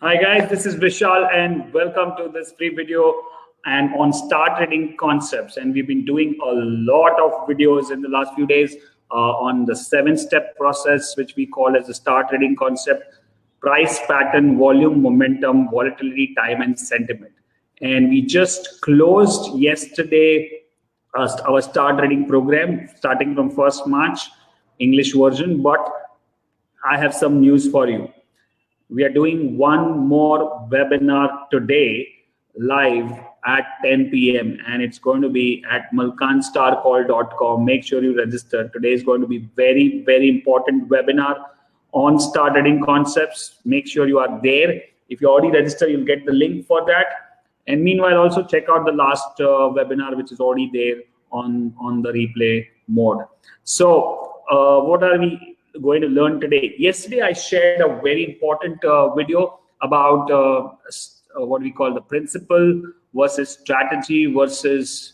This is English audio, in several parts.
Hi guys, this is Vishal and welcome to this free video and on star trading concepts. And we've been doing a lot of videos in the last few days on the 7-step process, which we call as the star trading concept: price, pattern, volume, momentum, volatility, time, and sentiment. And we just closed yesterday our star trading program starting from 1st March, English version. But I have some news for you. We are doing one more webinar today live at 10 p.m. and it's going to be at malkanstarcall.com. Make sure you register. Today is going to be very, very important webinar on star trading concepts. Make sure you are there. If you already registered, you'll get the link for that. And meanwhile, also check out the last webinar, which is already there on the replay mode. So what are we going to learn today? Yesterday, I shared a very important video about what we call the principle versus strategy versus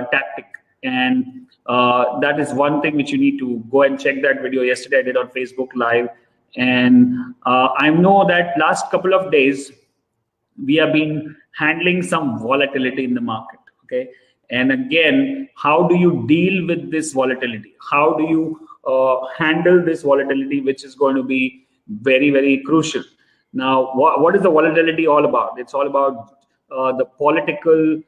tactic. And that is one thing which you need to go and check that video. Yesterday, I did on Facebook Live. And I know that last couple of days, we have been handling some volatility in the market. Okay. And again, how do you deal with this volatility? How do you handle this volatility, which is going to be very, very crucial. Now, what is the volatility all about? It's all about the political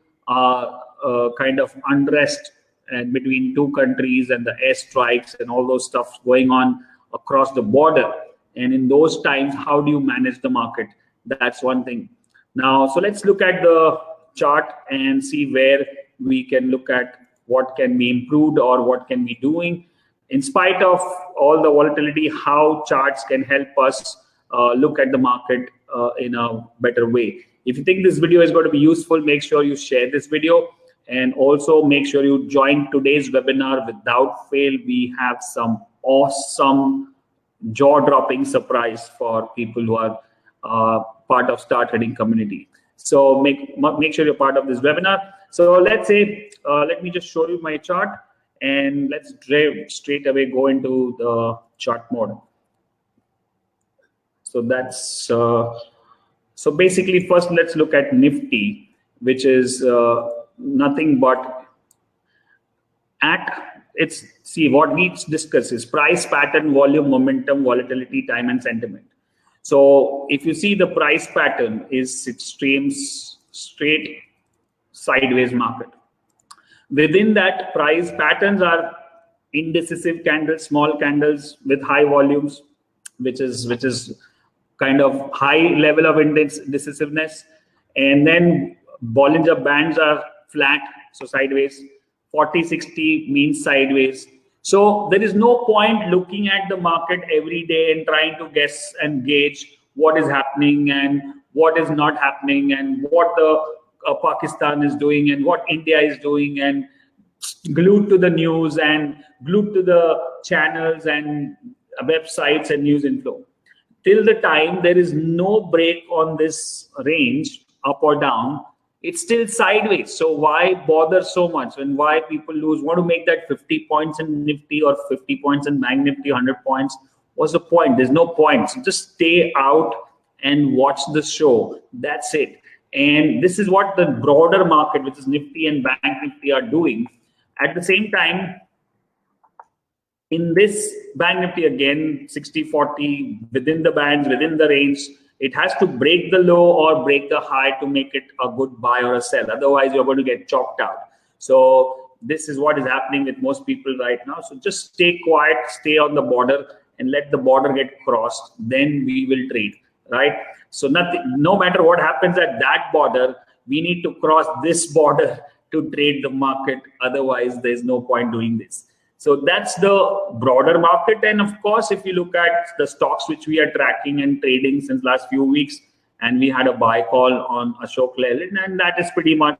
kind of unrest and between two countries and the airstrikes and all those stuff going on across the border. And in those times, how do you manage the market? That's one thing. Now, so let's look at the chart and see where we can look at what can be improved or what can be doing. In spite of all the volatility, how charts can help us look at the market in a better way. If you think this video is going to be useful, make sure you share this video and also make sure you join today's webinar. Without fail, we have some awesome jaw-dropping surprise for people who are part of star trading community. So make sure you're part of this webinar. So let's say, let me just show you my chart. And let's straight away go into the chart mode. So that's so basically first let's look at Nifty, which is nothing but see what we discuss is price, pattern, volume, momentum, volatility, time, and sentiment. So if you see the price pattern is extreme straight sideways market. Within that, price patterns are indecisive candles, small candles with high volumes, which is kind of high level of indecisiveness. And then Bollinger Bands are flat, so sideways. 40-60 means sideways. So there is no point looking at the market every day and trying to guess and gauge what is happening and what is not happening and what the Pakistan is doing and what India is doing, and glued to the news and glued to the channels and websites and news inflow. Till the time there is no break on this range, up or down, it's still sideways. So why bother so much? And why people want to make that 50 points in Nifty or 50 points in Bank Nifty, 100 points? What's the point? There's no point. So just stay out and watch the show. That's it. And this is what the broader market, which is Nifty and Bank Nifty, are doing. At the same time, in this Bank Nifty, again, 60-40, within the bands, within the range, it has to break the low or break the high to make it a good buy or a sell. Otherwise, you're going to get chalked out. So this is what is happening with most people right now. So just stay quiet, stay on the border, and let the border get crossed. Then we will trade, right? So no matter what happens at that border, we need to cross this border to trade the market. Otherwise, there's no point doing this. So that's the broader market. And of course, if you look at the stocks which we are tracking and trading since last few weeks, and we had a buy call on Ashok Leyland, and that is pretty much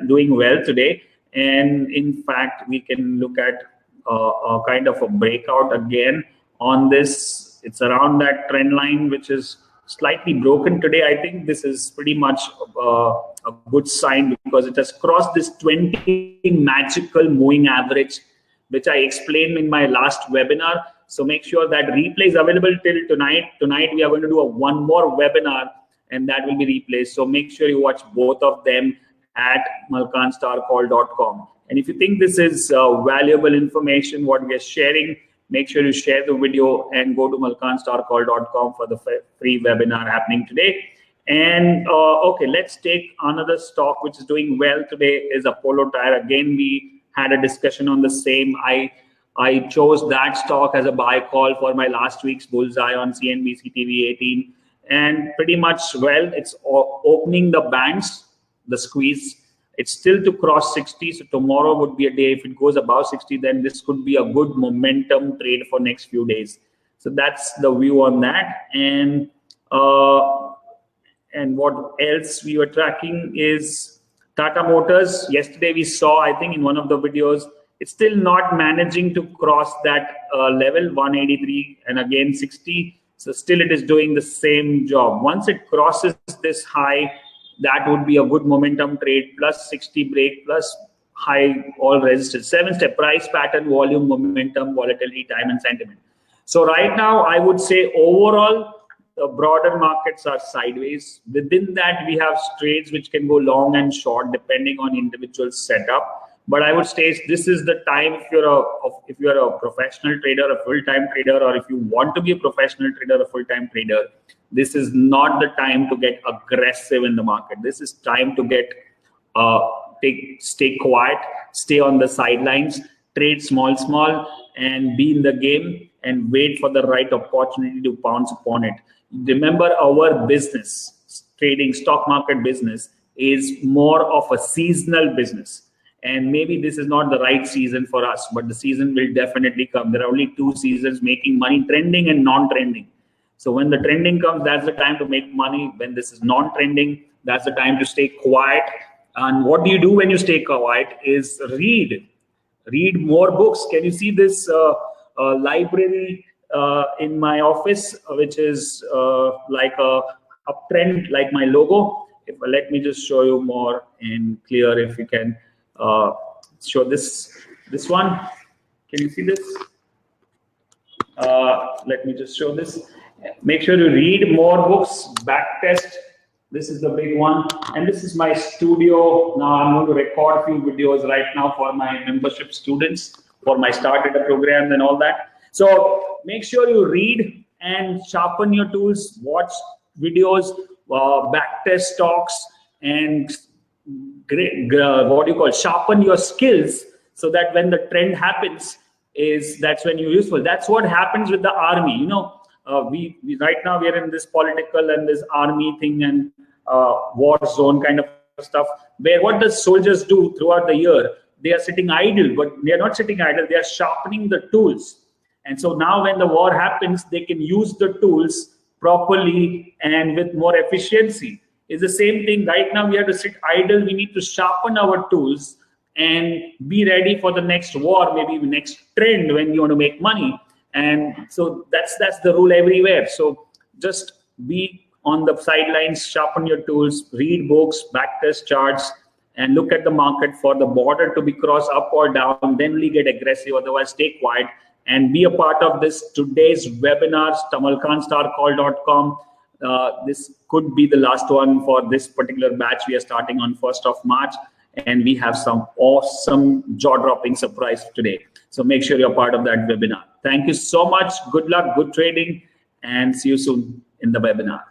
doing well today. And in fact, we can look at a kind of a breakout again on this. It's around that trend line, which is slightly broken today. I think this is pretty much a good sign because it has crossed this 20 magical moving average, which I explained in my last webinar. So make sure that replay is available till tonight. Tonight we are going to do one more webinar, and that will be replaced. So make sure you watch both of them at malkanstarcall.com. And if you think this is valuable information, what we are sharing, make sure you share the video and go to malkanstarcall.com for the free webinar happening today. And okay, let's take another stock which is doing well today is Apollo Tyre. Again, we had a discussion on the same. I chose that stock as a buy call for my last week's bullseye on CNBC TV 18. And pretty much, well, it's opening the bands, the squeeze. It's still to cross 60. So tomorrow would be a day. If it goes above 60, then this could be a good momentum trade for next few days. So that's the view on that. And what else we were tracking is Tata Motors. Yesterday we saw, I think in one of the videos, it's still not managing to cross that level 183 and again 60. So still it is doing the same job. Once it crosses this high, that would be a good momentum trade, plus 60 break, plus high all resistance. 7-step price pattern, volume, momentum, volatility, time and sentiment. So right now I would say overall, the broader markets are sideways. Within that, we have trades which can go long and short depending on individual setup. But I would say this is the time if you're a professional trader, a full-time trader, or if you want to be a professional trader, a full-time trader, this is not the time to get aggressive in the market. This is time to get stay quiet, stay on the sidelines, trade small, and be in the game and wait for the right opportunity to pounce upon it. Remember, our business, trading stock market business, is more of a seasonal business. And maybe this is not the right season for us, but the season will definitely come. There are only two seasons: making money, trending and non-trending. So when the trending comes, that's the time to make money. When this is non-trending, that's the time to stay quiet. And what do you do when you stay quiet is read more books. Can you see this library in my office, which is like a uptrend, like my logo? Let me just show you more in clear. If you can show this one. Can you see this? Let me just show this. Make sure you read more books, backtest. This is the big one. And this is my studio. Now I'm going to record a few videos right now for my membership students, for my started programs and all that. So make sure you read and sharpen your tools, watch videos, backtest stocks, and sharpen your skills so that when the trend happens, that's when you're useful. That's what happens with the army. You know, we right now we are in this political and this army thing and war zone kind of stuff, where what does soldiers do throughout the year? They are sitting idle, but they are not sitting idle. They are sharpening the tools. And so now when the war happens, they can use the tools properly and with more efficiency. It's the same thing. Right now we have to sit idle. We need to sharpen our tools and be ready for the next war, maybe next trend when you want to make money. And so that's the rule everywhere. So just be on the sidelines, sharpen your tools, read books, backtest charts, and look at the market for the border to be crossed up or down. Then only get aggressive. Otherwise, stay quiet and be a part of this today's webinars. malkanstarcall.com. This could be the last one for this particular batch. We are starting on 1st of March, and we have some awesome jaw-dropping surprise today. So make sure you're part of that webinar. Thank you so much. Good luck, good trading, and see you soon in the webinar.